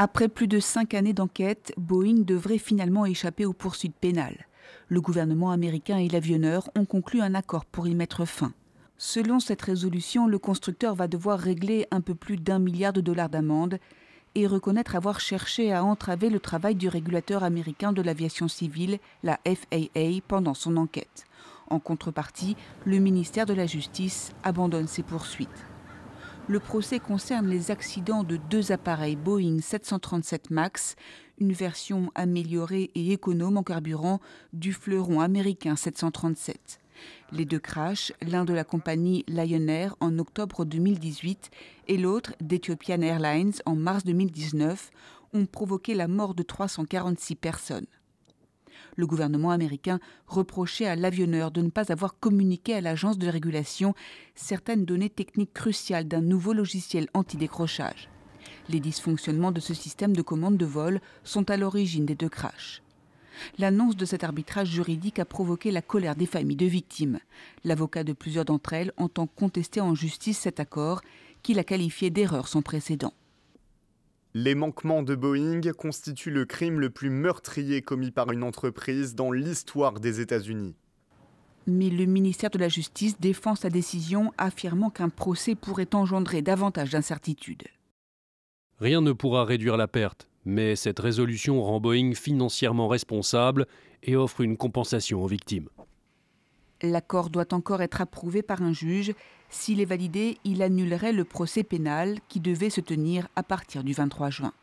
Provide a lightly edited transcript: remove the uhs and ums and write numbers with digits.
Après plus de 5 années d'enquête, Boeing devrait finalement échapper aux poursuites pénales. Le gouvernement américain et l'avionneur ont conclu un accord pour y mettre fin. Selon cette résolution, le constructeur va devoir régler un peu plus d'1 milliard de dollars d'amende et reconnaître avoir cherché à entraver le travail du régulateur américain de l'aviation civile, la FAA, pendant son enquête. En contrepartie, le ministère de la Justice abandonne ses poursuites. Le procès concerne les accidents de 2 appareils Boeing 737 MAX, une version améliorée et économe en carburant du fleuron américain 737. Les 2 crashs, l'un de la compagnie Lion Air en octobre 2018 et l'autre d'Ethiopian Airlines en mars 2019, ont provoqué la mort de 346 personnes. Le gouvernement américain reprochait à l'avionneur de ne pas avoir communiqué à l'agence de régulation certaines données techniques cruciales d'un nouveau logiciel anti-décrochage. Les dysfonctionnements de ce système de commande de vol sont à l'origine des 2 crashs. L'annonce de cet arbitrage juridique a provoqué la colère des familles de victimes. L'avocat de plusieurs d'entre elles entend contester en justice cet accord qu'il a qualifié d'erreur sans précédent. Les manquements de Boeing constituent le crime le plus meurtrier commis par une entreprise dans l'histoire des États-Unis. Mais le ministère de la Justice défend sa décision, affirmant qu'un procès pourrait engendrer davantage d'incertitudes. Rien ne pourra réduire la perte, mais cette résolution rend Boeing financièrement responsable et offre une compensation aux victimes. L'accord doit encore être approuvé par un juge. S'il est validé, il annulerait le procès pénal qui devait se tenir à partir du 23 juin.